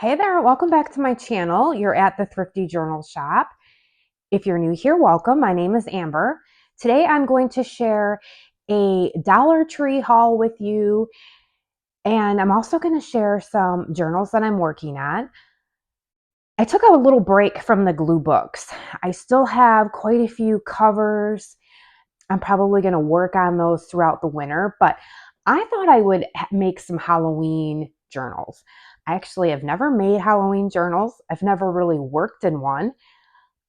Hey there, welcome back to my channel. You're at the Thrifty Journal Shop. If you're new here, welcome. My name is Amber. Today I'm going to share a Dollar Tree haul with you, and I'm also going to share some journals that I'm working on. I took a little break from the glue books. I still have quite a few covers. I'm probably going to work on those throughout the winter, but I thought I would make some Halloween journals. I actually have never made Halloween journals. I've never really worked in one.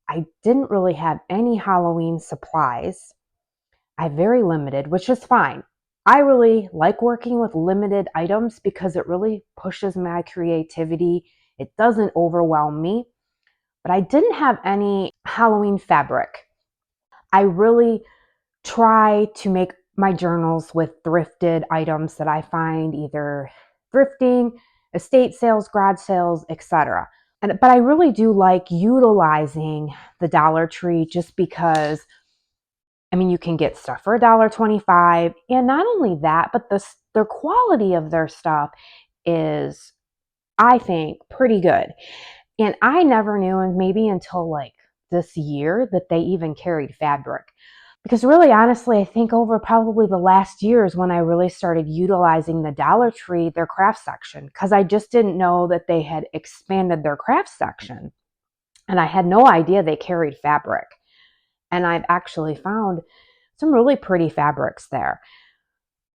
I didn't really have any Halloween supplies. I have very limited, which is fine. I really like working with limited items because it really pushes my creativity. It doesn't overwhelm me, but I didn't have any Halloween fabric. I really try to make my journals with thrifted items that I find either thrifting, estate sales, garage sales, etc. But I really do like utilizing the Dollar Tree just because, I mean, you can get stuff for $1.25, and not only that, but the quality of their stuff is, I think, pretty good. And I never knew, and maybe until like this year, that they even carried fabric. Because really, honestly, I think over probably the last years when I really started utilizing the Dollar Tree, their craft section, because I just didn't know that they had expanded their craft section. And I had no idea they carried fabric. And I've actually found some really pretty fabrics there.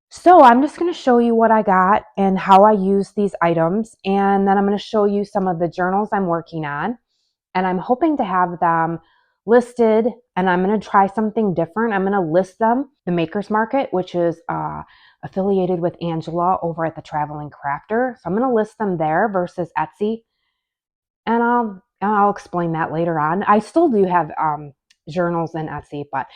So I'm just going to show you what I got and how I use these items. And then I'm going to show you some of the journals I'm working on. And I'm hoping to have them listed, and I'm going to try something different. I'm going to list them, the Makers Market, which is affiliated with Angela over at the Traveling Crafter. So I'm going to list them there versus Etsy, and I'll explain that later on. I still do have journals in Etsy, but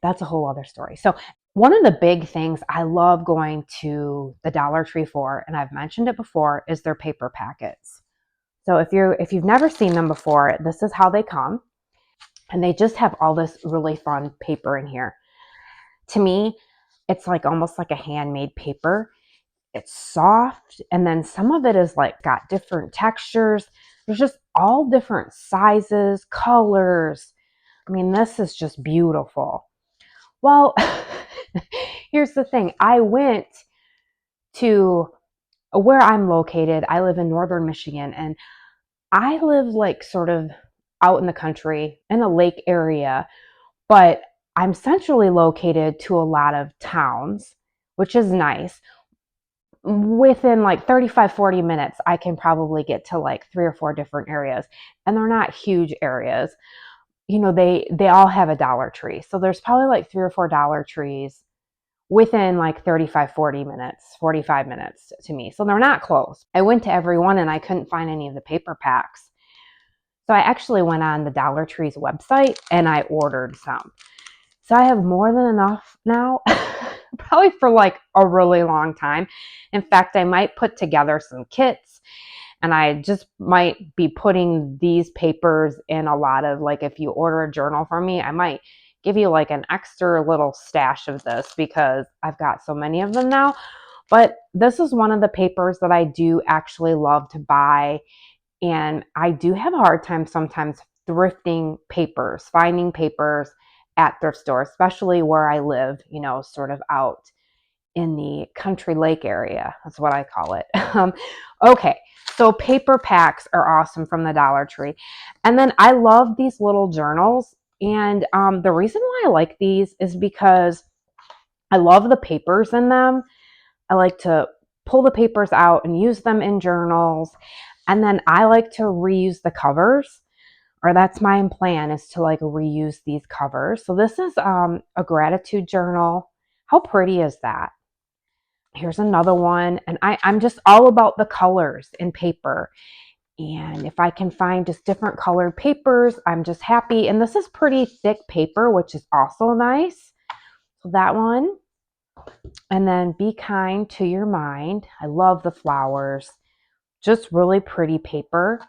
that's a whole other story. So one of the big things I love going to the Dollar Tree for, and I've mentioned it before, is their paper packets. So if you've never seen them before, this is how they come. And they just have all this really fun paper in here. To me, it's like almost like a handmade paper. It's soft, and then some of it is like got different textures. There's just all different sizes, colors. I mean, this is just beautiful. Well, here's the thing. I went to where I'm located. I live in northern Michigan, and I live like sort of out in the country in a lake area, but I'm centrally located to a lot of towns, which is nice. Within like 35, 40 minutes, I can probably get to like 3 or 4 different areas, and they're not huge areas. You know, they all have a Dollar Tree. So there's probably like 3 or 4 Dollar Trees within like 35, 40 minutes, 45 minutes to me. So they're not close. I went to every one and I couldn't find any of the paper packs. So I actually went on the Dollar Tree's website and I ordered some. So I have more than enough now, probably for like a really long time. In fact, I might put together some kits, and I just might be putting these papers in a lot of, like, if you order a journal from me, I might give you like an extra little stash of this because I've got so many of them now. But this is one of the papers that I do actually love to buy. And I do have a hard time sometimes thrifting papers, finding papers at thrift stores, especially where I live, you know, sort of out in the country lake area. That's what I call it. Okay, so paper packs are awesome from the Dollar Tree. And then I love these little journals. And the reason why I like these is because I love the papers in them. I like to pull the papers out and use them in journals. And then I like to reuse the covers, or that's my plan, is to like reuse these covers. So this is a gratitude journal. How pretty is that? Here's another one. And I'm just all about the colors in paper. And if I can find just different colored papers, I'm just happy. And this is pretty thick paper, which is also nice. So that one. And then Be Kind to Your Mind. I love the flowers. Just really pretty paper.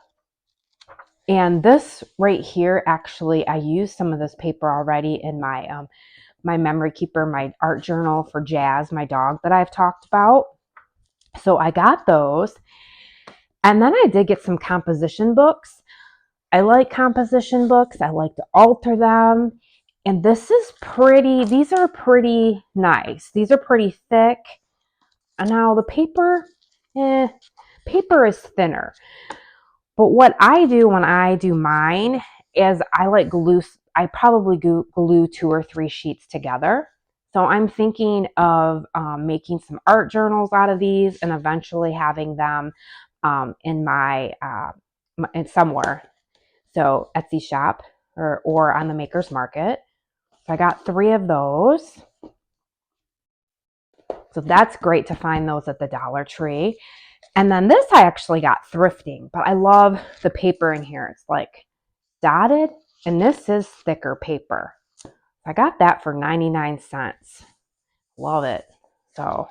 And this right here, actually, I used some of this paper already in my my memory keeper, my art journal for Jazz, my dog that I've talked about. So I got those. And then I did get some composition books. I like composition books. I like to alter them. And this is pretty, these are pretty nice. These are pretty thick. And now the paper, paper is thinner. But what I do when I do mine is I like glue, I probably glue 2 or 3 sheets together. So I'm thinking of making some art journals out of these and eventually having them in in somewhere. So Etsy shop or on the Maker's Market. So I got 3 of those. So that's great to find those at the Dollar Tree. And then this I actually got thrifting, but I love the paper in here. It's like dotted, and this is thicker paper. I got that for 99 cents. Love it. So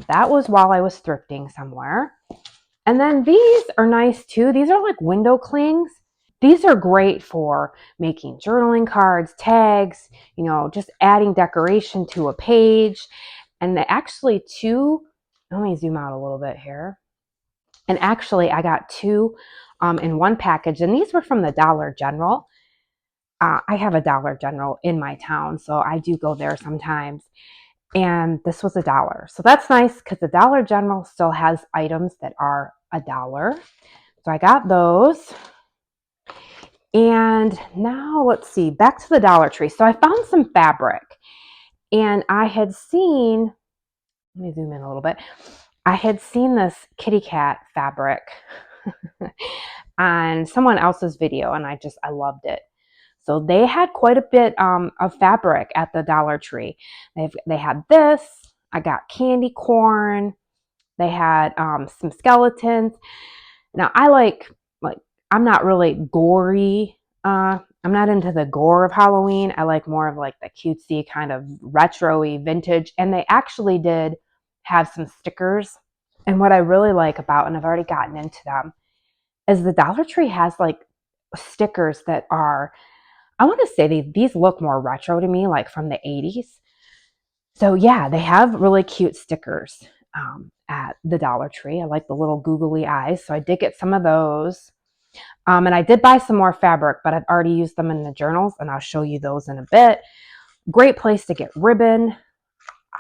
that was while I was thrifting somewhere. And then these are nice too. These are like window clings. These are great for making journaling cards, tags, you know, just adding decoration to a page. And they actually let me zoom out a little bit here. And actually I got 2 in one package, and these were from the Dollar General. I have a Dollar General in my town, so I do go there sometimes. And this was $1. So that's nice because the Dollar General still has items that are $1. So I got those. And now let's see, back to the Dollar Tree. So I found some fabric, and I had seen, let me zoom in a little bit. I had seen this kitty cat fabric on someone else's video, and I loved it. So they had quite a bit of fabric at the Dollar Tree. They had this. I got candy corn. They had some skeletons. Now I like I'm not really gory. I'm not into the gore of Halloween. I like more of like the cutesy kind of retro-y vintage. And they actually did have some stickers. And what I really like about, and I've already gotten into them, is the Dollar Tree has like stickers that are, I want to say these look more retro to me, like from the 80s. So yeah, they have really cute stickers at the Dollar Tree. I like the little googly eyes. So I did get some of those. And I did buy some more fabric, but I've already used them in the journals, and I'll show you those in a bit. Great place to get ribbon.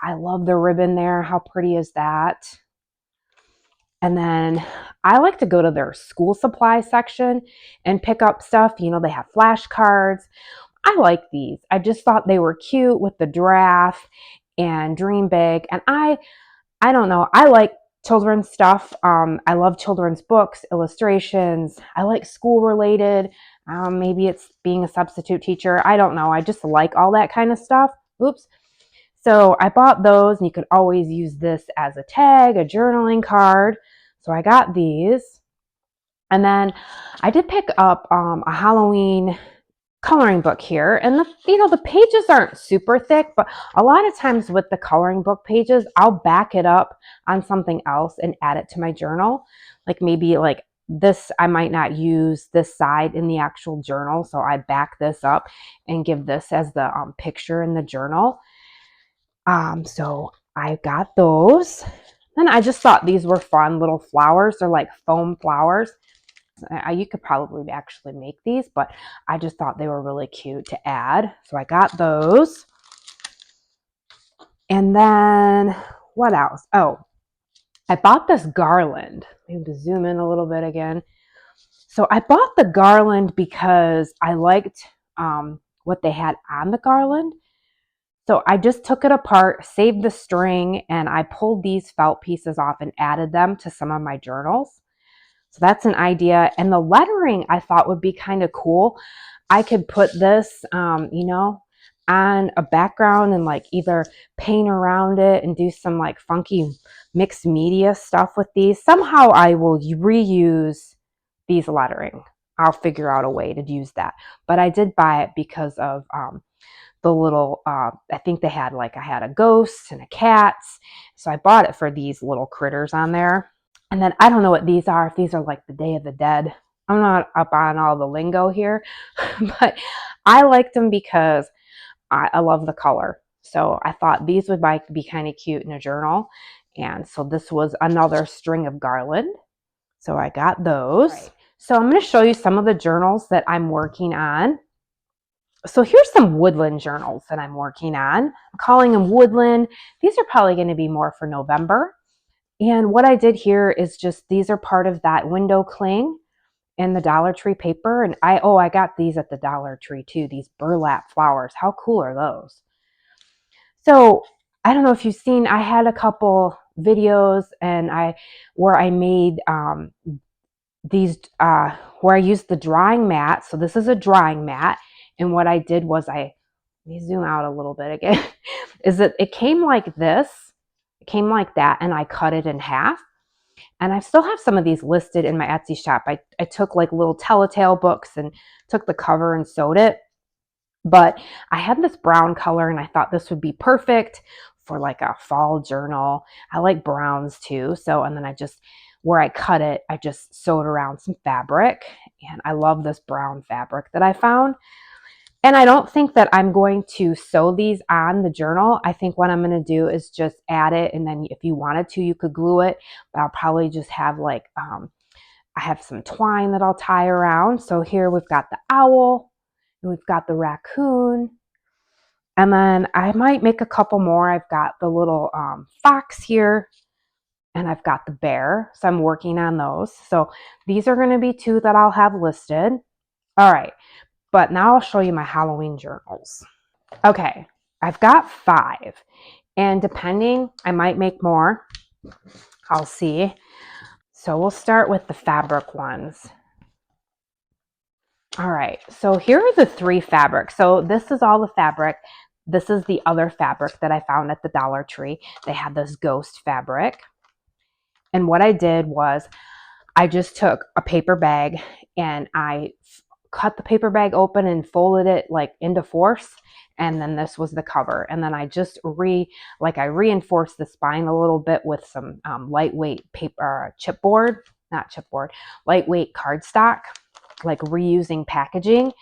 I love the ribbon there. How pretty is that? And then I like to go to their school supply section and pick up stuff. You know, they have flashcards. I like these. I just thought they were cute with the giraffe and dream big. And I don't know. I like children's stuff. I love children's books, illustrations. I like school related. Maybe it's being a substitute teacher. I don't know. I just like all that kind of stuff. Oops. So I bought those, and you could always use this as a tag, a journaling card. So I got these. And then I did pick up a Halloween coloring book here, and the pages aren't super thick, but a lot of times with the coloring book pages, I'll back it up on something else and add it to my journal. Like maybe like this, I might not use this side in the actual journal, so I back this up and give this as the picture in the journal. So I got those. Then I just thought these were fun little flowers. They're like foam flowers. You could probably actually make these, but I just thought they were really cute to add. So I got those. And then what else? Oh, I bought this garland. Maybe to zoom in a little bit again. So I bought the garland because I liked what they had on the garland. So I just took it apart, saved the string, and I pulled these felt pieces off and added them to some of my journals. So that's an idea. And the lettering I thought would be kind of cool. I could put this, on a background and like either paint around it and do some like funky mixed media stuff with these. Somehow I will reuse these lettering. I'll figure out a way to use that. But I did buy it because of the little, I think they had I had a ghost and a cat. So I bought it for these little critters on there. And then I don't know what these are, if these are like the Day of the Dead. I'm not up on all the lingo here, but I liked them because I love the color. So I thought these would be kind of cute in a journal. And so this was another string of garland. So I got those. Right. So I'm going to show you some of the journals that I'm working on. So here's some Woodland journals that I'm working on. I'm calling them Woodland. These are probably going to be more for November. And what I did here is just, these are part of that window cling in the Dollar Tree paper. And I got these at the Dollar Tree too, these burlap flowers. How cool are those? So I don't know if you've seen, I had a couple videos where I made these, where I used the drying mat. So this is a drying mat. And what I did was let me zoom out a little bit again, is that it came like this, it came like that, and I cut it in half. And I still have some of these listed in my Etsy shop. I took like little telltale books and took the cover and sewed it. But I had this brown color and I thought this would be perfect for like a fall journal. I like browns too. So, and then where I cut it, I just sewed around some fabric, and I love this brown fabric that I found. And I don't think that I'm going to sew these on the journal. I think what I'm going to do is just add it, and then if you wanted to, you could glue it. But I'll probably just have like, I have some twine that I'll tie around. So here we've got the owl, and we've got the raccoon. And then I might make a couple more. I've got the little fox here, and I've got the bear. So I'm working on those. So these are going to be 2 that I'll have listed. All right. But now I'll show you my Halloween journals. Okay, I've got 5, and depending, I might make more. I'll see. So we'll start with the fabric ones. All right, so here are the 3 fabrics. So this is all the fabric. This is the other fabric that I found at the Dollar Tree. They had this ghost fabric. And what I did was I just took a paper bag and I cut the paper bag open and folded it like into force, and then this was the cover. And then I just reinforced the spine a little bit with some lightweight paper lightweight cardstock, like reusing packaging.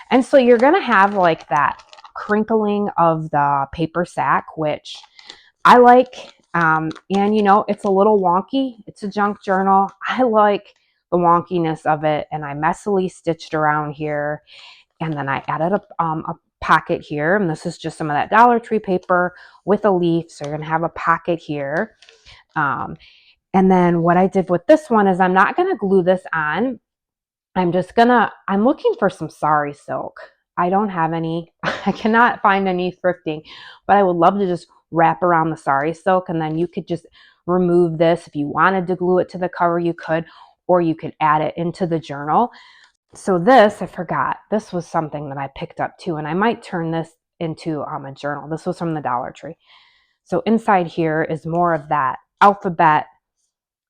And so you're gonna have like that crinkling of the paper sack, which I like. And you know, it's a little wonky. It's a junk journal. I like the wonkiness of it, and I messily stitched around here, and then I added a pocket here, and this is just some of that Dollar Tree paper with a leaf, so you're gonna have a pocket here. And then what I did with this one is I'm not gonna glue this on. I'm looking for some sari silk. I don't have any. I cannot find any thrifting, but I would love to just wrap around the sari silk, and then you could just remove this. If you wanted to glue it to the cover, you could, or you could add it into the journal. So this, I forgot, this was something that I picked up too, and I might turn this into a journal. This was from the Dollar Tree. So inside here is more of that alphabet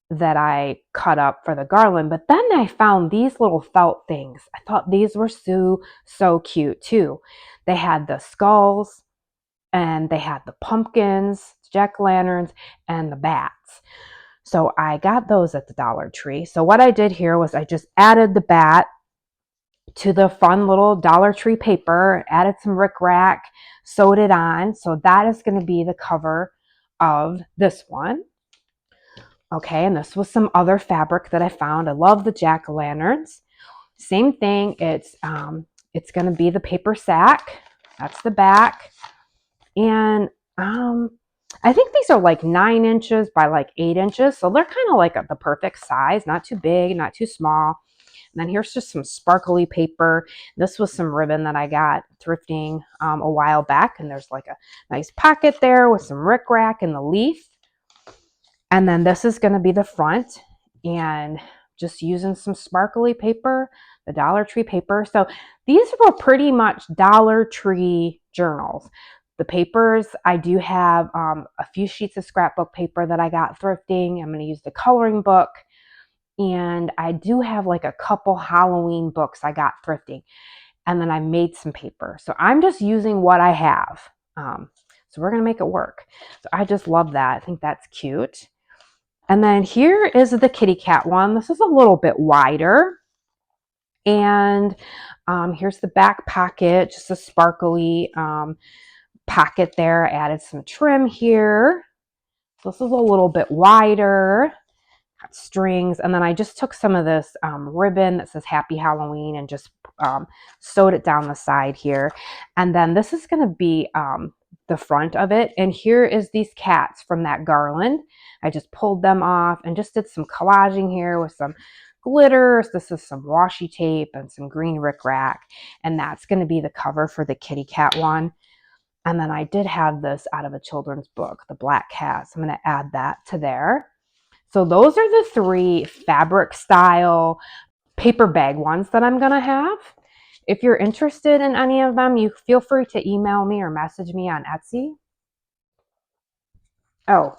that I cut up for the garland. But then I found these little felt things. I thought these were so cute too. They had the skulls, and they had the pumpkins, jack-o'-lanterns, and the bats. So I got those at the Dollar Tree. So what I did here was I just added the bat to the fun little Dollar Tree paper, added some rickrack, sewed it on. So that is going to be the cover of this one. Okay, and this was some other fabric that I found. I love the jack-o'-lanterns. Same thing, it's going to be the paper sack. That's the back. And I think these are like 9 inches by like 8 inches. So they're kind of like the perfect size, not too big, not too small. And then here's just some sparkly paper. This was some ribbon that I got thrifting a while back. And there's like a nice pocket there with some rickrack and the leaf. And then this is going to be the front, and just using some sparkly paper, the Dollar Tree paper. So these were pretty much Dollar Tree journals. The papers, I do have a few sheets of scrapbook paper that I got thrifting. I'm going to use the coloring book. And I do have like a couple Halloween books I got thrifting. And then I made some paper. So I'm just using what I have. So we're going to make it work. So I just love that. I think that's cute. And then here is the kitty cat one. This is a little bit wider. And here's the back pocket, just a sparkly pocket there. I added some trim here. So this is a little bit wider. strings. And then I just took some of this ribbon that says Happy Halloween and just sewed it down the side here. And then this is going to be the front of it. And here is these cats from that garland. I just pulled them off and just did some collaging here with some glitters. This is some washi tape and some green rickrack. And that's going to be the cover for the kitty cat one. And then I did have this out of a children's book, The Black Cat. So I'm going to add that to there. So those are the 3 fabric style paper bag ones that I'm going to have. If you're interested in any of them, you feel free to email me or message me on Etsy. Oh,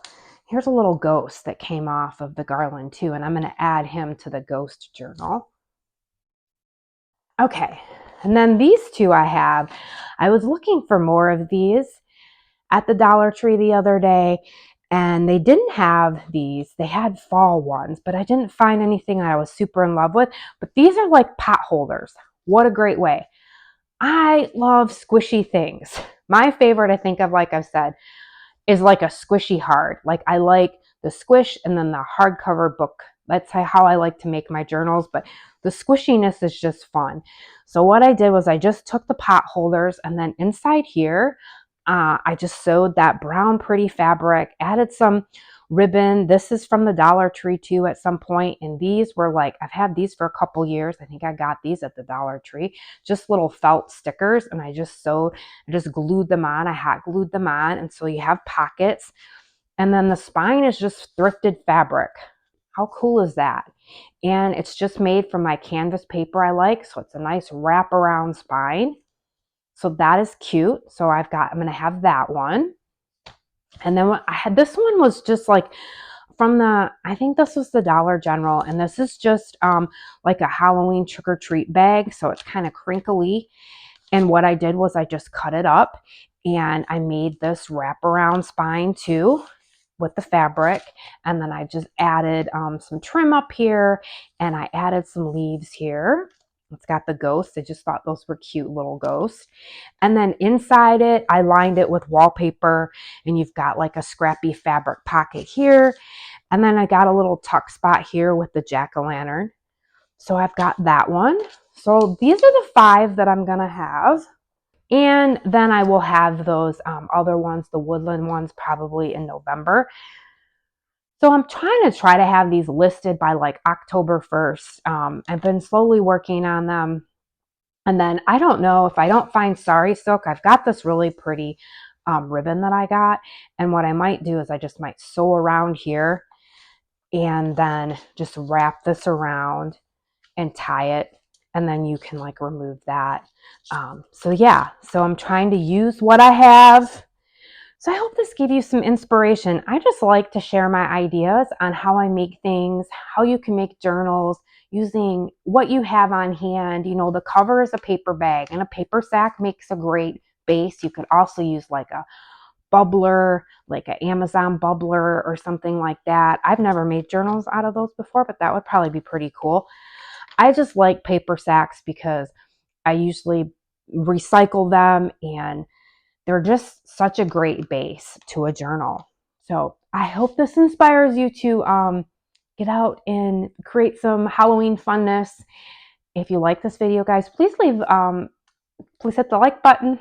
here's a little ghost that came off of the garland too, and I'm going to add him to the ghost journal. Okay, and then these 2 I have. I was looking for more of these at the Dollar Tree the other day, and they didn't have these. They had fall ones, but I didn't find anything that I was super in love with. But these are like pot holders. What a great way. I love squishy things. My favorite, I think of, like I've said, is like a squishy hard. Like I like the squish and then the hardcover book. That's how I like to make my journals, but the squishiness is just fun. So what I did was I just took the pot holders, and then inside here, I just sewed that brown pretty fabric, added some ribbon. This is from the Dollar Tree too at some point, and these were like, I've had these for a couple years. I think I got these at the Dollar Tree, just little felt stickers, and I just glued them on. I hot glued them on, and so you have pockets, and then the spine is just thrifted fabric. How cool is that? And it's just made from my canvas paper I like, so it's a nice wraparound spine. So that is cute. So I'm going to have that one. And then what I had, this one was just like from I think this was the Dollar General, and this is just like a Halloween trick or treat bag. So it's kind of crinkly. And what I did was I just cut it up, and I made this wraparound spine too with the fabric. And then I just added some trim up here, and I added some leaves here. It's got the ghosts. I just thought those were cute little ghosts. And then inside it, I lined it with wallpaper, and you've got like a scrappy fabric pocket here. And then I got a little tuck spot here with the jack-o'-lantern. So I've got that one. So these are the 5 that I'm going to have. And then I will have those other ones, the Woodland ones, probably in November. So I'm trying to have these listed by like October 1st. I've been slowly working on them. And then I don't know if I don't find sari silk. I've got this really pretty ribbon that I got. And what I might do is I just might sew around here and then just wrap this around and tie it. And then you can like remove that. So yeah, so I'm trying to use what I have. So I hope this gave you some inspiration. I just like to share my ideas on how I make things, how you can make journals using what you have on hand. You know, the cover is a paper bag, and a paper sack makes a great base. You could also use like a bubbler, like an Amazon bubbler or something like that. I've never made journals out of those before, but that would probably be pretty cool. I just like paper sacks because I usually recycle them, and they're just such a great base to a journal. So I hope this inspires you to get out and create some Halloween funness. If you like this video, guys, please hit the like button.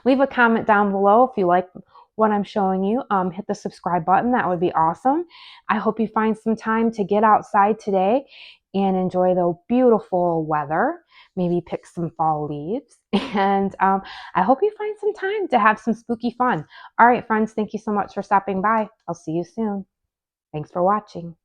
Leave a comment down below if you like what I'm showing you. Hit the subscribe button. That would be awesome. I hope you find some time to get outside today and enjoy the beautiful weather. Maybe pick some fall leaves. And I hope you find some time to have some spooky fun. All right, friends, thank you so much for stopping by. I'll see you soon. Thanks for watching.